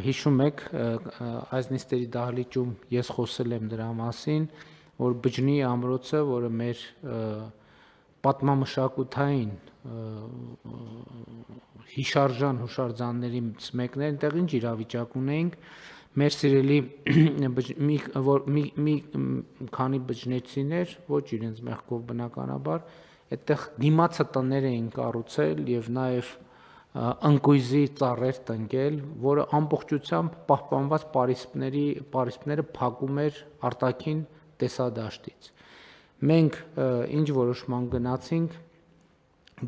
Հիշում եք, այս նիստերի դահլիճում ես խոսել եմ դրա մասին, որ Բջնի ամրոցը, որը մեր պատմամշակութային հիշարժան հուշարձաններից մեկն էր, այնտեղ ինչ իրավիճակ ունեինք, մեր սիրելի մի քանի բջնեցիներ, ոչ իրենց մեղքով բնականաբար, այդտեղ դիմացը տներ էին կառուցել եւ նաեւ ընկույզի ծառեր տնկել, որը ամբողջությամբ պահպանված պարիսպները փակում էր արտաքին տեսադաշտից։ Մենք ինչ որոշման գնացինք,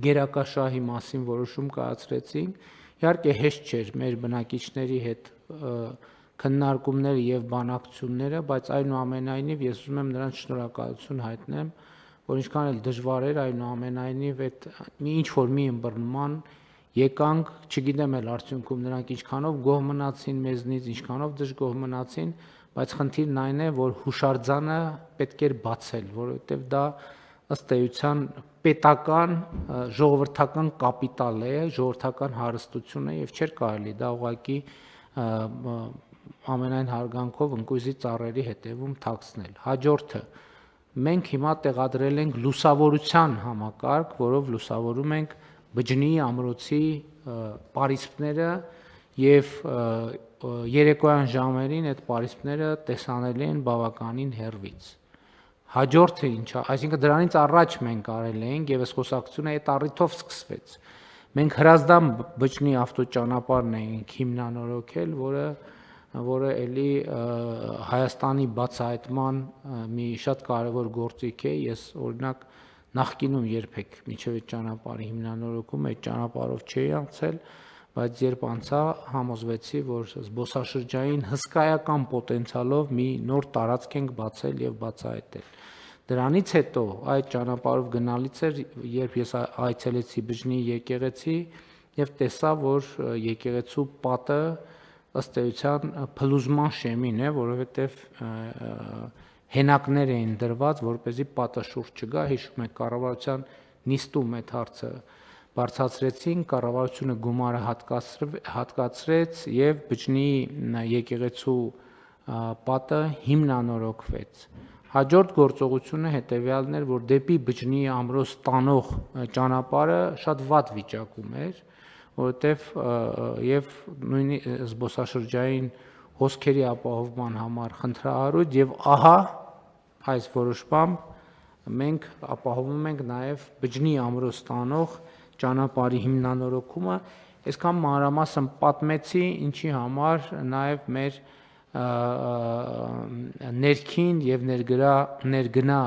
գերակաշահի մասին որոշում կայացրեցինք, իհարկե հեշտ չէր մեր բնակիչների հետ քննարկումները եւ բանակցությունները, բայց այնուամենայնիվ ես ուզում եմ նրանց շնորհակալություն հայտնեմ, որ ինչքան էլ դժվար էր, այնուամենայնիվ այդ ինչ որ մի ըմբռնման եկանք, չգիտեմ էլ արդյունքում նրանք ինչքանով գոհ մնացին մեզնից, ինչքանով դժգոհ մնացին, բայց խնդիրն այն է, որ հուշարձանը պետք էր բացել, որովհետև դա ըստ էության պետական ժողովրդական կապիտալ է, ժողովրդական հարստություն է եւ չէր կարելի դա ուղղակի ամենայն հարգանքով ընկույզի ծառերի հետևում թաքցնել։ Հաջորդը մենք հիմա տեղադրել ենք լուսավորության համակարգ, որով լուսավորում ենք Բջնի ամրոցի պարիսպները եւ երեկոյան ժամերին այդ պարիսպները տեսանելի են բավականին հեռվից։ Հաջորդը ինչա, այսինքն դրանից առաջ մենք արել էինք եւ այս խոսակցությունը այդ առիթով սկսվեց։ Մենք Հրազդան Բջնի ավտոճանապարհն էինք հիմնանորոգել, որը էլի Հայաստանի բացահայտման մի շատ կարևոր գործիք է։ Ես օրինակ նախկինում երբեք միջև այդ ճանապարհի հիմնանորոգումը այդ ճանապարհով չէի անցել, բայց երբ անցա, համոզվեցի, որ զբոսաշրջային հսկայական պոտենցիալով մի նոր տարածք ենք բացել եւ բացահայտել։ Դրանից հետո այդ ճանապարհով գնալից էր, երբ ես այցելեցի Բջնի եկեղեցի եւ տեսա, որ եկեղեցու պատը ըստ էության փլուզման շեմին է, որովհետեւ հենակներ էին դրված, որպեսզի պատը շուրջ չգա, հիշում եք կառավարության նիստում այդ հարցը բարձրացրեցին, կառավարությունը գումարը հատկացրեց եւ Բջնի եկեղեցու պատը հիմնանորոգվեց։ Հաջորդ գործողությունը հետեւյալն էր, որ դեպի Բջնի ամրոց տանող ճանապարհը շատ վատ վիճակում էր, որովհետեւ եւ նույն զբոսաշրջային հոսքերի ապահովման համար խնդրահարույց եւ ահա այս որոշմամբ մենք ապահովում ենք նաեւ Բջնի ամրոց տանող ճանապարհի հիմնանորոգումը, այսքան մանրամասն պատմեցի, ինչի համար նաեւ մեր ներքին եւ ներգնա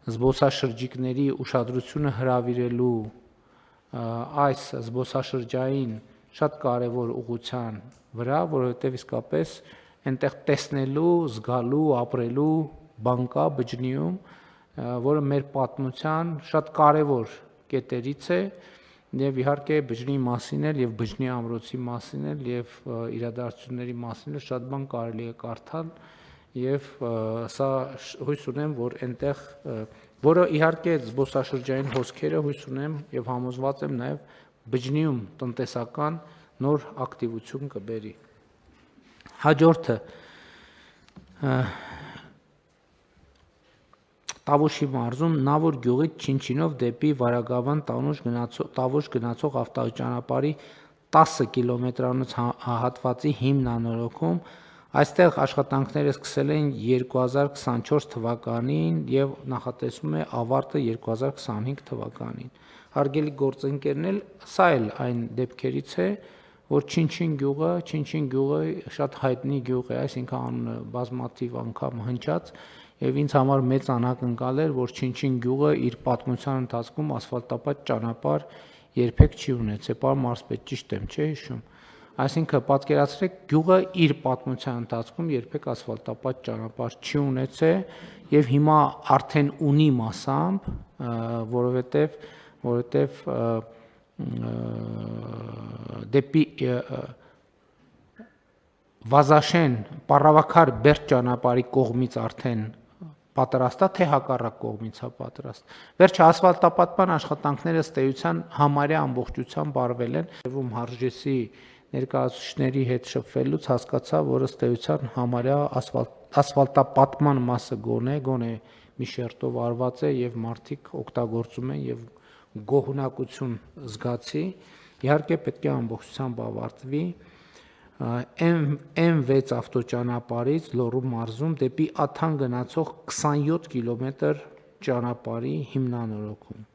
զբոսաշրջիկների ուշադրությունը հրավիրելու այս զբոսաշրջային շատ կարևոր ուղղության վրա, որովհետև իսկապես այնտեղ տեսնելու, զգալու, ապրելու բան կա Բջնիում, որը մեր պատմության շատ կարևոր կետերից է եւ իհարկե Բջնի մասին էլ եւ Բջնի ամրոցի մասին էլ եւ իրադարձությունների մասին էլ շատ բան կարելի է կարդալ եւ սա հույս ունեմ, որ այնտեղ, որը իհարկե զբոսաշրջային հոսքերը հույս ունեմ եւ համոզված եմ նաեւ Բջնիում տնտեսական նոր ակտիվություն կբերի։ Հաջորդը Տավուշի մարզում Նավոր գյուղից Չինչինով դեպի Վարագավան Տավուշ գնացող ավտոճանապարհի 10 կիլոմետրանոց հատվածի հիմնանորոգում, այստեղ աշխատանքները սկսել են 2024 թվականին եւ նախատեսվում է ավարտը 2025 թվականին։ Հարգելի գործընկերներ, սա էլ այն դեպքերից է, որ Չինչին գյուղը շատ հայտնի գյուղ է, այսինքն անունը բազմաթիվ անգամ հնչած եւ ինձ համար մեծ անակնկալ էր, որ Չինչին գյուղը իր պատմության ընթացքում ասֆալտապատ ճանապարհ երբեք չի ունեցել, պարոն մարզպետ, ճիշտ եմ, չէ՞ հիշում։ Այսինքն պատկերացրեք, գյուղը իր պատմության ընթացքում երբեք ասֆալտապատ ճանապարհ չի ունեցել եւ հիմա արդեն ունի մասամբ, որովհետեւ դեպի Վազաշեն Պառավաքար Բերդ ճանապարհի կողմից արդեն պատրաստ է, թե հակառակ կողմից է պատրաստ։ Վերջը ասֆալտապատման աշխատանքները ըստ էության համարյա ամբողջությամբ արվել են, ում Հարժեսի ներկայացուցիչների հետ շփվելուց հասկացա, որ ըստ էության համարյա ասֆալտապատման մասը գոնե մի շերտով արված է եւ մարդիկ օգտագործում են եւ գոհունակություն զգացի, իհարկե պետք է ամբողջությամբ ավարտվի M6 ավտոճանապարհից Լոռու մարզում դեպի Աթան գնացող 27 կիլոմետր ճանապարհի հիմնանորոգում։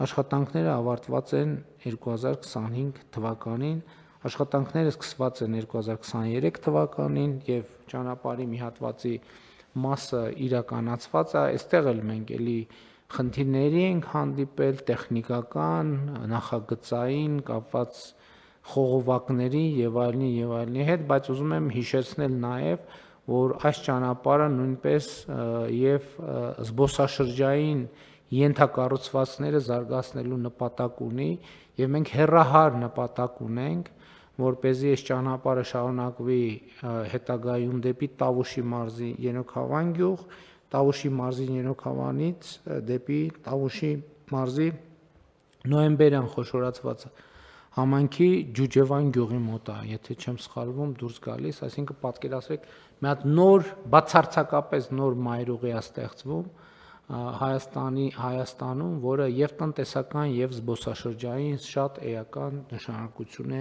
Աշխատանքները ավարտված են 2025 թվականին, աշխատանքները սկսված են 2023 թվականին եւ ճանապարհի մի հատվածի մասը իրականացված է, այստեղ էլ մենք էլի խնդիրների ենք հանդիպել տեխնիկական, նախագծային, կապված խողովակների եւ այլնի հետ, բայց ուզում եմ հիշեցնել նաեւ, որ այս ճանապարհը նույնպես եւ զբոսաշրջային ենթակառուցվածքները զարգացնելու նպատակ ունի եւ մենք հեռահար նպատակ ունենք, որպեսզի այս ճանապարհը շարունակվի հետագայում դեպի Տավուշի մարզի Ենոքավան գյուղ, Տավուշի մարզի Ենոքավանից դեպի Տավուշի մարզի նոյեմբերյան խոշորացված համայնքի Ջուջևան գյուղի մոտ է, եթե չեմ սխալվում, դուրս գալիս, այսինքն պատկերացրեք, մի հատ նոր բացարձակապես նոր մայրուղի է ստեղծվում Հայաստանում, որը եւ տնտեսական եւ զբոսաշրջային շատ էական նշանակություն է